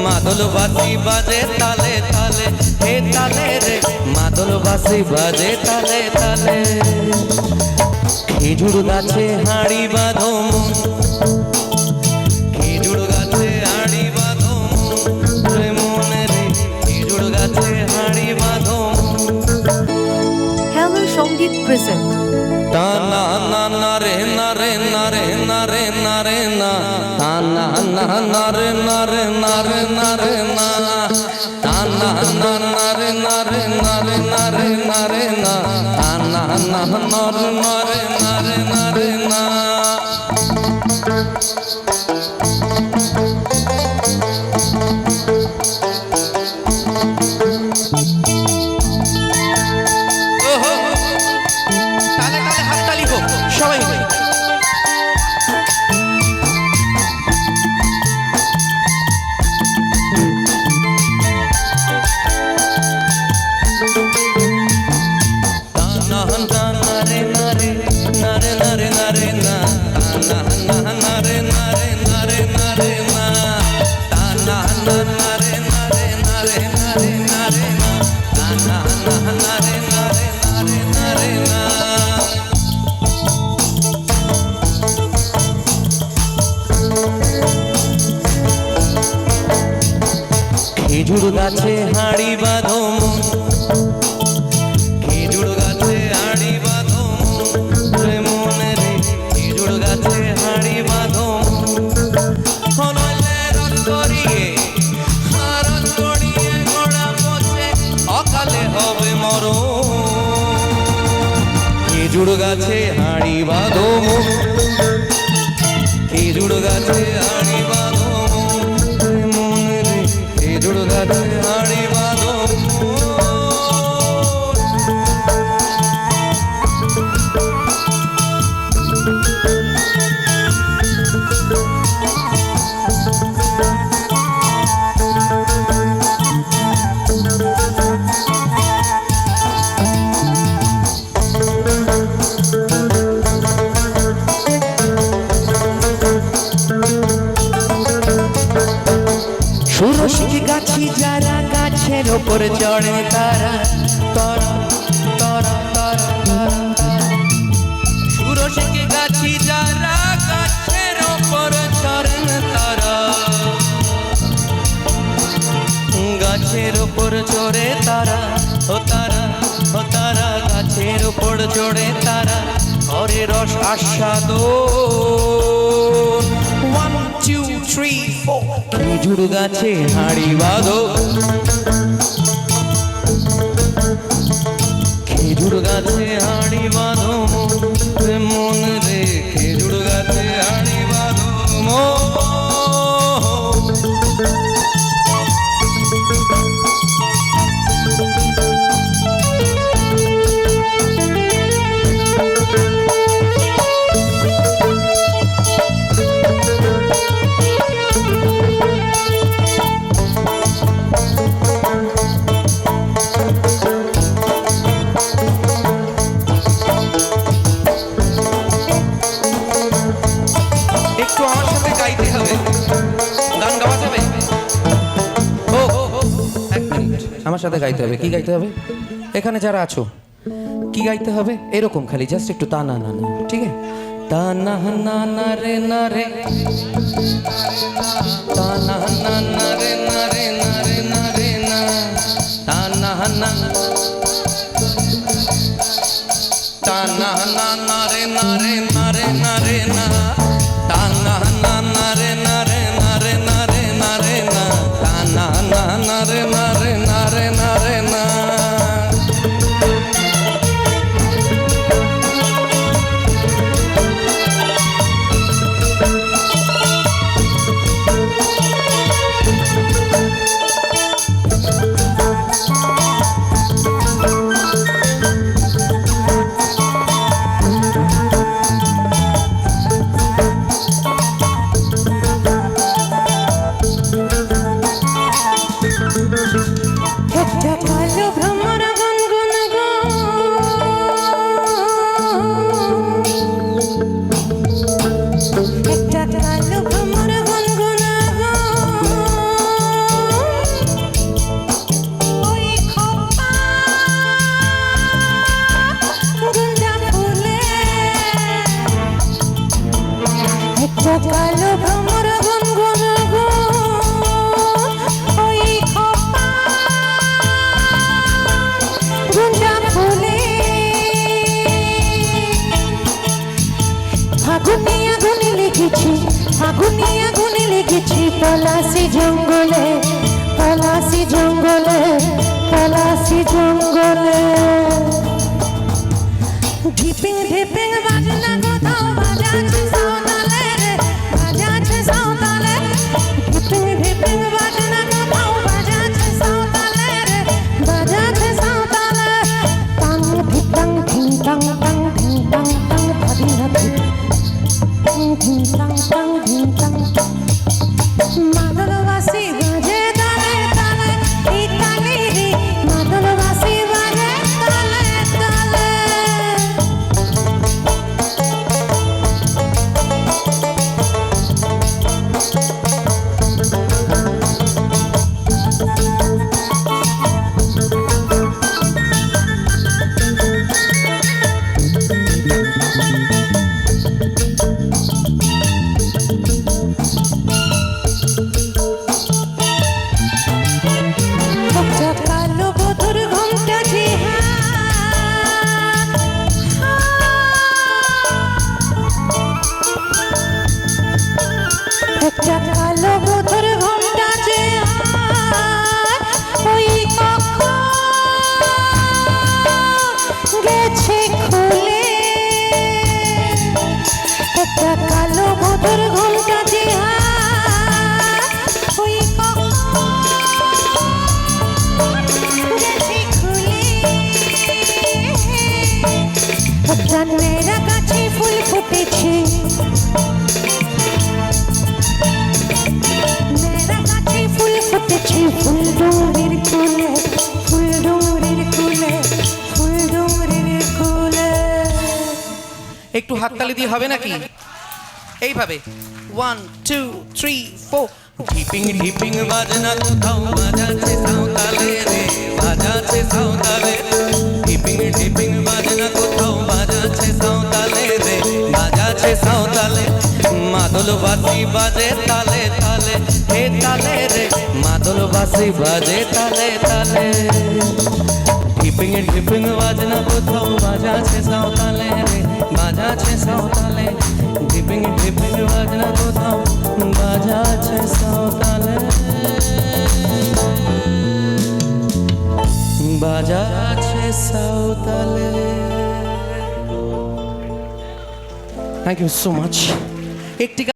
মাদল বাসি বাজে তালে তালে, হে তালে রে মাদল বাসি বাজে তালে তালে। খেজুর গাছে হাঁড়ি বাঁধো মন, খেজুর গাছে হাঁড়ি বাঁধো রে মন রে, খেজুর গাছে হাঁড়ি বাঁধো। Hello Songit present. তা না না না রে না রে না রে না রে না রে না, তা না না না রে না রে না রে না রে না, তা না না না রে না রে না রে না রে না রে না, তা না না না রে না রে না রে না রে না। তালে তালে হাততালি হোক সবাই মিলে। খেজুর গাছে হাঁড়ি বাঁধো মন, খেজুর গাছে হাঁড়ি বাঁধো রে মন রে, খেজুর গাছে হাঁড়ি বাঁধো। হনলে রথ করিয়ে রথ করিয়ে ঘোড়া পথে অকালে হবে মরণ। খেজুর গাছে হাঁড়ি বাঁধো মন, খেজুর গাছে হাঁড়ি বাঁধো রে মন রে, খেজুর গাছে হাঁড়ি বাঁধো। সুরসিক গাছি যারা গাছের ওপর চড়ে তারা, তারা তারা তারা তারা। সুরসিক গাছি যারা গাছের ওপর চড়েন তারা, গাছের ওপর চড়ে তারা, ও তারা ও তারা গাছের ওপর চড়ে তারা করে রস আস্বাদ। 1 2 3 4 খেজুর গাছে হাঁড়ি বাঁধো, খেজুর গাছে হাঁড়ি বাঁধো রে মন রে, খেজুর গাছে হাঁড়ি বাঁধো মন। একটু আমার সাথে গাইতে হবে, গান গাওয়া যাবে? ও এক মিনিট, আমার সাথে গাইতে হবে। কি গাইতে হবে? এখানে যারা আছো কি গাইতে হবে? এরকম খালি জাস্ট একটু তা না না না, ঠিক আছে? তা না না না রে না রে, তা না না না রে না রে না রে না রে না, তা না না, তা না না না রে না রে না রে না রে না, তা না না না রে না রে না রে না রে না রে না, তা না না না রে না রে না রে না রে না। জঙ্গলে পলাশি জঙ্গলে পলাশি জঙ্গলে ঢিপিং ঢিপিং বাজনা কোথাও বাজাচ্ছে সাঁওতালে রে বাজাচ্ছে সাঁওতালে ঢিপিং ঢিপিং বাজনা কোথাও বাজাচ্ছে সাঁওতালে রে বাজাচ্ছে সাঁওতালে টাং ঢিটাং ঢিং টাং টাং ঢিং টাং টাং ধাদি ধাদি ঢিং টাং টাং ঢিং টাং মাদলবাসী বাজে তালে তালে এই তালে রে মাদলবাসী বাজে তালে তালে কালো বধুর ঘুমটা যে একটা কালো বধুর ঘুমটা যে ওই কখন গেছে খুলে একটা কালো বধুর ঘুমটা যে ওই কখন মেয়েরা গাছে ফুল ফুটেছে মেয়েরা গাছে ফুল ফুটেছে ফুল ডুংরির কুলে ফুল ডুংরির কুলে ফুল ডুংরির কুলে একটু হাততালি দিয়ে হবে নাকি এইভাবে 1 2 3 4 ঢিপিং ঢিপিং বাজনা কোথাও বাজাচ্ছে সাঁওতালে রে বাজাচ্ছে সাঁওতালে ঢিপিং ঢিপিং বাজনা কোথাও বাজাচ্ছে সাঁওতালে রে বাজাচ্ছে সাঁওতালে মাদলবাসী বাজে তালে তালে হে তালে রে মাদলবাসী বাজে তালে তালে ঢিপিং ঢিপিং বাজনা কোথাও বাজাচ্ছে সাঁওতালে রে বাজাচ্ছে সাঁওতালে ঢিপিং ঢিপিং বাজনা কোথাও বাজাচ্ছে সাঁওতালে বাজাচ্ছে সাঁওতালে থ্যাংক ইউ সো মাচ একটি